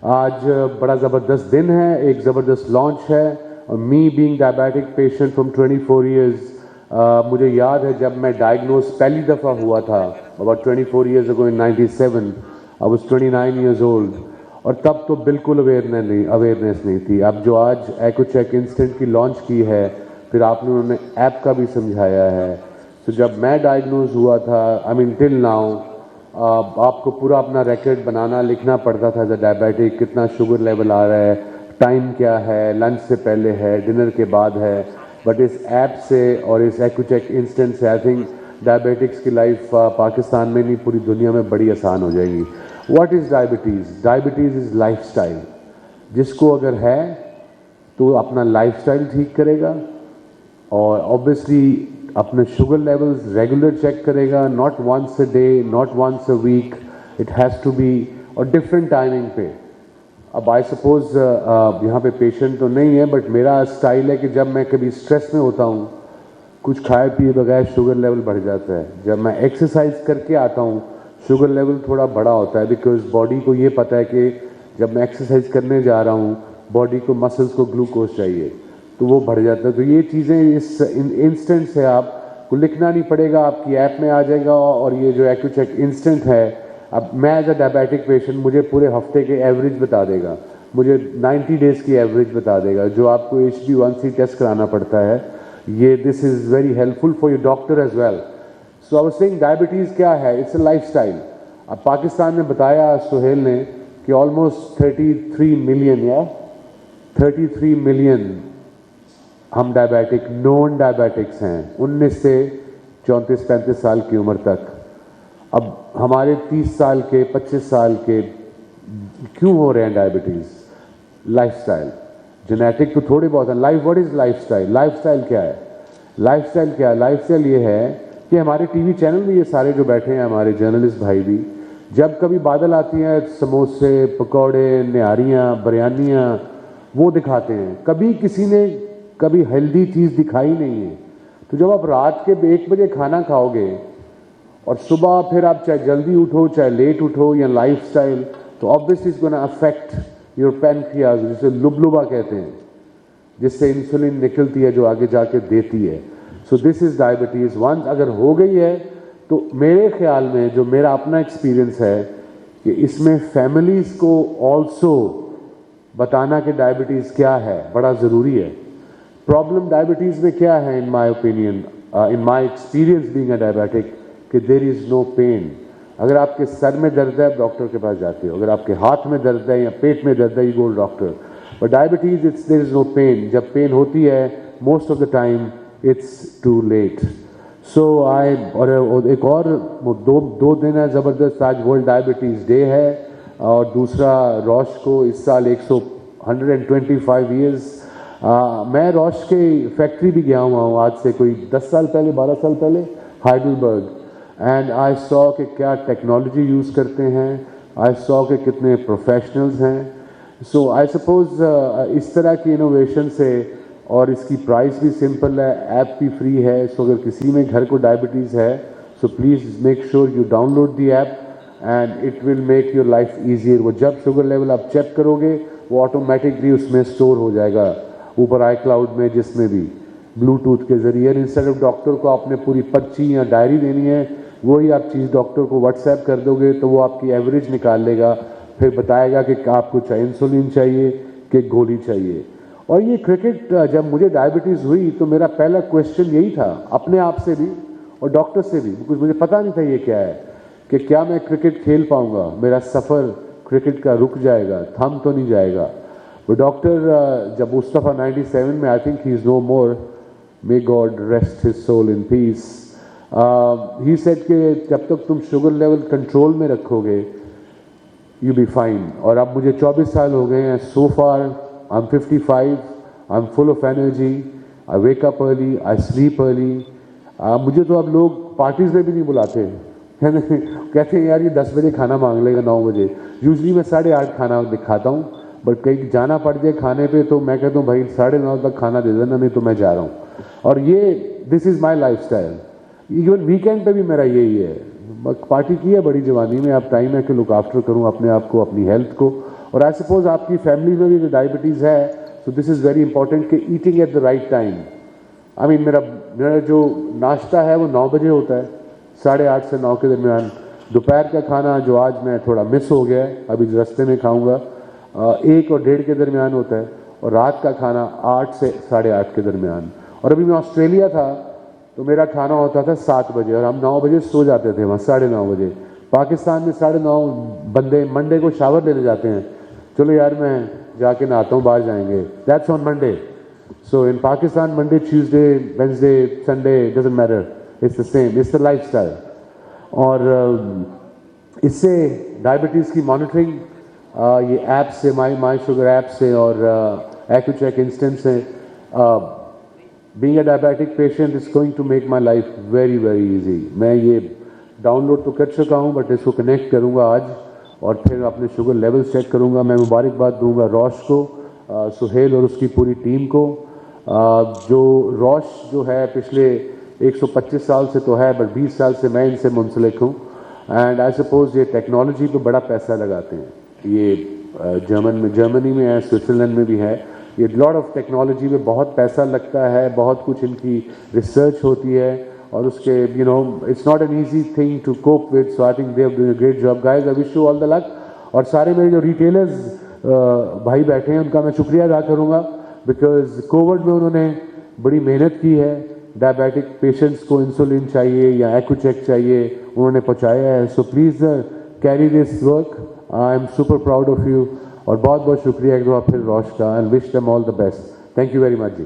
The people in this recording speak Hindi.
आज बड़ा ज़बरदस्त दिन है, एक ज़बरदस्त लॉन्च है। Me being diabetic patient from 24 years, मुझे याद है जब मैं डायग्नोज पहली दफ़ा हुआ था about 24 years ago in 97, I was 29 years old, और तब तो बिल्कुल अवेयरनेस नहीं थी। अब जो आज EcoCheck इंस्टेंट की लॉन्च की है, फिर आपने उन्होंने ऐप का भी समझाया है। तो जब मैं डायग्नोज हुआ था, आई मीन टिल नाउ, आपको पूरा अपना रिकॉर्ड बनाना लिखना पड़ता था एज अ डायबिटिक, कितना शुगर लेवल आ रहा है, टाइम क्या है, लंच से पहले है, डिनर के बाद है। बट इस ऐप से और इस EcoCheck इंस्टेंट से आई थिंक डायबिटिक्स की लाइफ पाकिस्तान में नहीं पूरी दुनिया में बड़ी आसान हो जाएगी। What is diabetes? Diabetes is lifestyle. जिसको अगर है तो अपना लाइफस्टाइल ठीक करेगा और ऑब्वियसली अपने शुगर लेवल्स रेगुलर चेक करेगा, not once a day, not once a week, it has to be, और डिफरेंट टाइमिंग पे। अब आई सपोज यहाँ पे पेशेंट तो नहीं है, बट मेरा स्टाइल है कि जब मैं कभी स्ट्रेस में होता हूँ, कुछ खाए पिए बगैर शुगर लेवल बढ़ जाता है। जब मैं एक्सरसाइज करके आता हूँ, शुगर लेवल थोड़ा बड़ा होता है, बिकॉज बॉडी को ये पता है कि जब मैं एक्सरसाइज करने जा रहा हूँ, बॉडी को मसल्स को ग्लूकोज चाहिए, तो वो बढ़ जाता है। तो ये चीज़ें इस इंस्टेंट से आपको लिखना नहीं पड़ेगा, आपकी ऐप में आ जाएगा। और ये जो EcoCheck इंस्टेंट है, अब मैं एज अ डायबिटिक पेशेंट, मुझे पूरे हफ्ते के एवरेज बता देगा, मुझे 90 डेज़ की एवरेज बता देगा, जो आपको HbA1c टेस्ट कराना पड़ता है। ये this is very helpful for your doctor as well. So I was saying diabetes क्या है? It's a lifestyle. अब पाकिस्तान में बताया सुहेल ने कि ऑलमोस्ट 33 मिलियन या 33 मिलियन हम डायबिटिक नॉन डायबिटिक्स हैं 19 से 34-35 साल की उम्र तक। अब हमारे 30 साल के 25 साल के क्यों हो रहे हैं डायबिटीज़? लाइफस्टाइल। जेनेटिक तो थोड़े बहुत है। Life, what is lifestyle? Lifestyle क्या है? लाइफस्टाइल क्या है? लाइफस्टाइल ये है कि हमारे टीवी चैनल में ये सारे जो बैठे हैं हमारे जर्नलिस्ट भाई भी, जब कभी बादल आती हैं, समोसे, पकौड़े, निहारियाँ, बिरयानियाँ वो दिखाते हैं। कभी किसी ने कभी हेल्दी चीज़ दिखाई नहीं है। तो जब आप रात के 1 बजे खाना खाओगे और सुबह फिर आप चाहे जल्दी उठो चाहे लेट उठो, या लाइफस्टाइल, तो obviously it's gonna affect your pancreas, जिसे लुबलुबा कहते हैं, जिससे इंसुलिन निकलती है जो आगे जाके देती है। So this is diabetes. Once अगर हो गई है तो मेरे ख्याल में, जो मेरा अपना एक्सपीरियंस है, कि इसमें फैमिलीज को ऑल्सो बताना कि डायबिटीज क्या है बड़ा जरूरी है। प्रॉब्लम डायबिटीज में क्या है, in my opinion, in my experience being a diabetic, कि देयर इज नो पेन। अगर आपके सर में दर्द है, डॉक्टर के पास जाते हो। अगर आपके हाथ में दर्द है या पेट में दर्द है, you go doctor. But diabetes, it's there is no pain. जब पेन होती है, most of the time it's too late. So I, और एक और दो दिन है ज़बरदस्त। आज वर्ल्ड डायबिटीज़ डे है, और दूसरा रोश को इस साल 125 ईयर्स। मैं रोश के फैक्ट्री भी गया हुआ हूँ आज से कोई 10 साल पहले, 12 साल पहले, हाइडलबर्ग, एंड आई सॉ कि क्या टेक्नोलॉजी यूज़ करते हैं, आई सॉ कि कितने प्रोफेशनल्स हैं। सो आई सपोज इस तरह की इनोवेशन से, और इसकी प्राइस भी सिंपल है, ऐप भी फ्री है। सो अगर किसी में घर को डायबिटीज़ है, so please make sure you download the app and it will make your life easier. वो जब शुगर लेवल आप चेक करोगे, वो ऑटोमेटिकली उसमें स्टोर हो जाएगा ऊपर iCloud में, जिसमें भी ब्लूटूथ के ज़रिए। इंस्टेड ऑफ डॉक्टर को आपने पूरी पर्ची या डायरी देनी है, वही आप चीज़ डॉक्टर को व्हाट्सएप कर दोगे तो वो आपकी एवरेज निकाल लेगा, फिर बताएगा कि आपको चाहे इंसुलिन चाहिए कि गोली चाहिए। और ये क्रिकेट, जब मुझे डायबिटीज़ हुई तो मेरा पहला क्वेश्चन यही था अपने आप से भी और डॉक्टर से भी, बिकॉज मुझे पता नहीं था ये क्या है, कि क्या मैं क्रिकेट खेल पाऊंगा, मेरा सफ़र क्रिकेट का रुक जाएगा, थम तो नहीं जाएगा। वो डॉक्टर जब उस दफ़ा 97 में, I think he is no more, may God rest his soul in peace, he said कि जब तक तुम शुगर लेवल कंट्रोल में रखोगे, यू बी फाइन। और अब मुझे 24 साल हो गए हैं। So far I am 55, I am full of energy, I wake up early, I sleep early. मुझे तो अब लोग पार्टीज में भी नहीं बुलाते कहते हैं यार ये 10 बजे खाना मांग लेगा, 9 बजे। यूजली मैं 8:30 खाना दिखाता हूँ, बट कहीं जाना पड़ जाए खाने पे तो मैं कहता हूँ भाई 9:30 तक खाना दे देना, नहीं तो मैं जा रहा हूँ। और ये this is my life style. Even weekend पे भी मेरा यही है। पार्टी की है बड़ी जवानी में, अब टाइम है कि लुक आफ्टर करूँ अपने आप को, अपनी हेल्थ को, और आई सपोज आपकी फैमिली में भी जो डायबिटीज़ है, so this is very important कि eating at the right time. I mean मेरा जो नाश्ता है वो 9 बजे होता है, 8:30 से 9 के दरमियान। दोपहर का खाना जो आज मैं थोड़ा मिस हो गया है, अभी रास्ते में खाऊंगा, 1 और 1:30 के दरमियान होता है। और रात का खाना 8 से 8:30 के दरमियान। और अभी मैं ऑस्ट्रेलिया था तो मेरा खाना होता था 7 बजे और हम 9 बजे सो जाते थे वहाँ, 9:30 बजे। पाकिस्तान में 9:30 बंदे मंडे को शावर लेने जाते हैं, चलो यार मैं जाके नहाता हूँ, बाहर जाएंगे, that's on Monday. So in Pakistan Monday, Tuesday, Wednesday, Sunday doesn't matter, it's the same, it's the lifestyle. और इससे डायबिटीज़ की मॉनिटरिंग ये ऐप से, माई शुगर ऐप से और एक्यूचेक इंस्टेंट से, being a diabetic patient is going to make my life very very easy. मैं ये डाउनलोड तो कर चुका हूँ बट इसको कनेक्ट करूँगा आज और फिर अपने शुगर लेवल्स चेक करूँगा। मैं मुबारकबाद दूंगा रॉश को, सुहेल और उसकी पूरी टीम को। जो रॉश जो है पिछले 125 साल से तो है, बट 20 साल से मैं इनसे मुंसलिक हूँ। एंड आई सपोज ये टेक्नोलॉजी पे बड़ा पैसा लगाते हैं। ये जर्मनी में है, स्विट्ज़रलैंड में भी है। ये लॉट ऑफ टेक्नोलॉजी में बहुत पैसा लगता है, बहुत कुछ इनकी रिसर्च होती है और उसके it's not an easy thing to cope with. So I think they have done a great job guys, I wish you all the luck. और सारे मेरे जो रिटेलर्स भाई बैठे हैं उनका मैं शुक्रिया अदा करूँगा, बिकॉज कोविड में उन्होंने बड़ी मेहनत की है। डायबिटिक पेशेंट्स को इंसुलिन चाहिए या एक्यूचेक चाहिए, उन्होंने पहुँचाया है। So please carry this work, I am super proud of you. और बहुत बहुत शुक्रिया एक बार फिर रॉश का, and wish them all the best. Thank you very much ji.